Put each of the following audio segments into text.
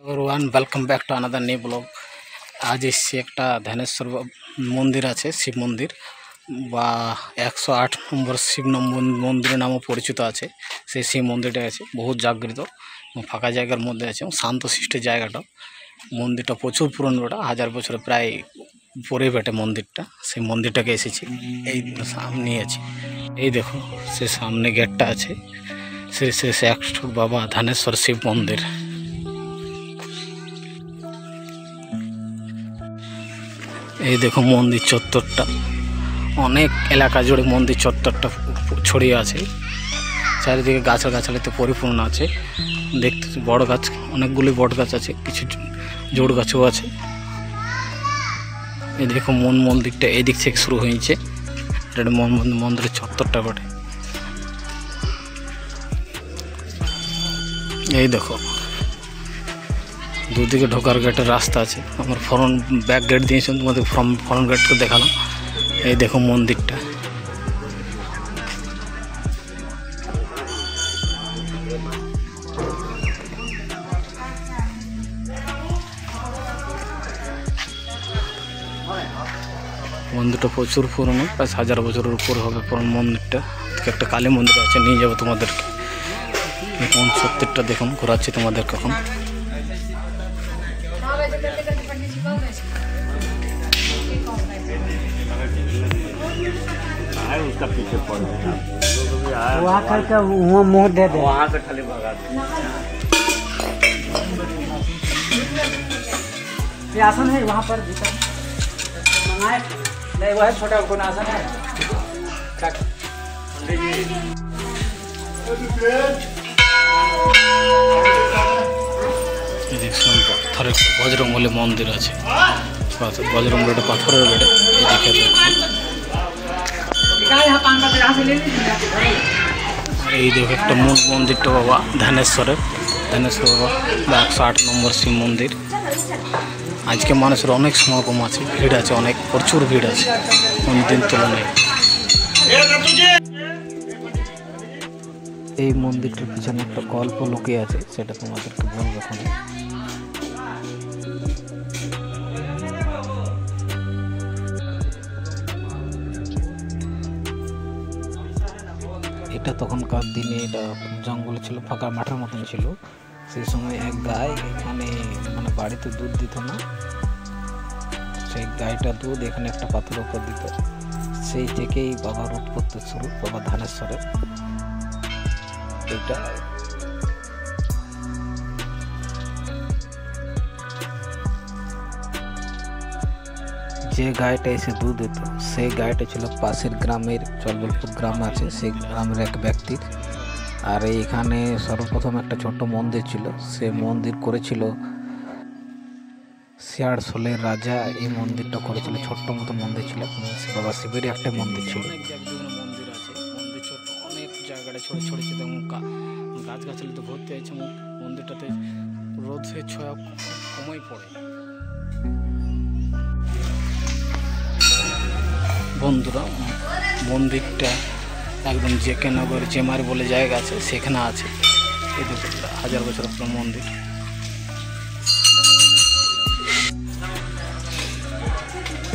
Everyone welcome back to another new blog. आज एসেছি একটা ধ্যানেশ্বর মন্দির আছে, শিব মন্দির বা 108 নম্বর শিব মন্দিরের নামও পরিচিত আছে। সেই শিব মন্দিরটা আছে বহুত জাগ্রত ফাঁকা জায়গার মধ্যে আছে, শান্তশিষ্ট জায়গাটা। মন্দিরটা প্রচুর পুরনো, হাজার বছর প্রায় পরে বেটে মন্দিরটা। সেই মন্দিরটাকে এসেছি, এই সামনে আছে, এই দেখো সে সামনে গেটটা আছে। শ্রী শ্রী 108 বাবা ধ্যানেশ্বর শিব মন্দির। এই দেখো মন্দির চত্বরটা, অনেক এলাকা জুড়ে মন্দির চত্বরটা ছড়িয়ে আছে। চারিদিকে গাছালিতে পরিপূর্ণ আছে। দেখতে বড় গাছ, অনেকগুলি বট গাছ আছে, কিছু জোড় গাছও আছে। এই দেখো মন্দিরটা এই দিক থেকে শুরু হয়েছে। এটা মন্দিরের চত্বরটা বটে। এই দেখো দুদিকে ঢোকার গেটের রাস্তা আছে। আমার ফ্রন্ট ব্যাক গেট দিয়েছেন, তোমাদের ফ্রন্ট গেটকে দেখালাম। এই দেখো মন্দিরটা। মন্দিরটা প্রচুর পুরনো, প্রায় 1000 বছরের উপর হবে পুরনো মন্দিরটা। একটা কালী মন্দির আছে, নিয়ে যাবো তোমাদেরকে। কোন সত্যিটা দেখুন, ঘোরাচ্ছি তোমাদেরকে এখন। उसका पीछे पड़ गया, वहाँ करके वहाँ मुँह दे दे, वहाँ से खाली भगा दे। ये आसन है वहाँ पर भीतर मंगाए नहीं, वह छोटा कौन आसन है। পাথরের বজরংবলী মন্দির আছে। বজরংবলী পাথরের বেড়ে এদিকে এই দেখো একটা মূল মন্দিরটা বাবা ধ্যানেশ্বর বাবা 108 নম্বর শিব মন্দির। আজকে মানুষের অনেক সমাগম আছে, ভিড় আছে, অনেক প্রচুর ভিড় আছে অন্যদিন তুলনায়। এই মন্দিরটার পিছনে একটা গল্প লুকিয়ে আছে, সেটা তোমাদেরকে বলবো এখন। এটা তখনকার দিনে এটা জঙ্গল ছিল, ফাঁকা মাঠের মতন ছিল। সেই সময় এক গাই এখানে মানে বাড়িতে দুধ দিত না, সেই গাইটা দুধ এখানে একটা পাথরের উপর দিত। সেই থেকেই বাবার উৎপত্তি শুরু, বাবা ধ্যানেশ্বরের। এটা যে গাইটা এসে দুধ দিত, সেই গাইটা ছিল পাশের গ্রামের, চলবলপুর গ্রাম আছে, সেই গ্রামের এক ব্যক্তির। আর এইখানে সর্বপ্রথম একটা ছোট্ট মন্দির ছিল, সে মন্দির করেছিল শিয়াড়শোলের রাজা। এই মন্দিরটা করেছিল, ছোট্ট মতো মন্দির ছিল, বাবা শিবেরই একটা মন্দির ছিল। মন্দির আছে, মন্দির ছোট, অনেক জায়গাটা ছড়ে ছড়েছে, গাছগাছালিতে ভর্তি হয়েছে। মন্দিরটাতে রোদের ছোঁয়া কমই পড়ে। বন্ধুরা মন্দিরটা একদম জেকে নগর জেমার বলে জায়গা আছে, সেখানে আছে। এই দেখো 1000 বছর পুরনো মন্দির।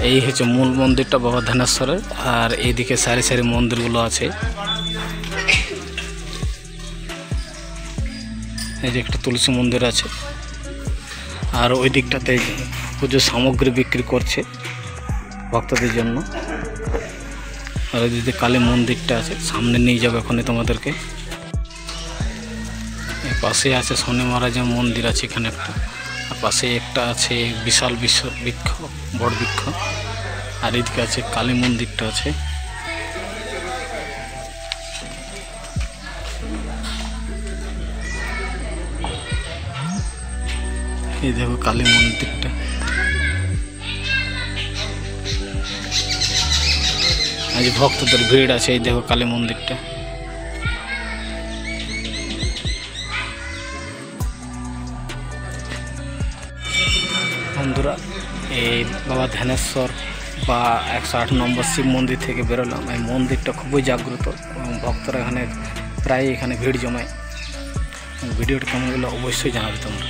এই হচ্ছে মূল মন্দিরটা বাবা ধ্যানেশ্বরের। আর এইদিকে সারি সারি মন্দিরগুলো আছে। এই যে একটা তুলসী মন্দির আছে, আর ওই দিকটাতে পুজোর সামগ্রী বিক্রি করছে ভক্তদের জন্য। আর ওইদিকে কালী মন্দিরটা আছে, সামনে নিয়ে যাবো এখনই তোমাদেরকে। পাশে আছে শনি মহারাজের মন্দির আছে এখানে একটা, আর পাশে একটা আছে বিশাল বৃক্ষ, বড় বৃক্ষ। আর এদিকে আছে কালী মন্দিরটা আছে। এই দেখো কালী মন্দিরটা। আজ ভক্তদের ভিড় আছে। এই দেখো কালী মন্দিরটা। বন্ধুরা এই বাবা ধ্যানেশ্বর বা 108 নম্বর শিব মন্দির থেকে বেরোলাম। এই মন্দিরটা খুবই জাগ্রত এবং ভক্তরা এখানে প্রায় এখানে ভিড় জমায়। ভিডিওটা কেমন হলো অবশ্যই জানাবে তোমরা।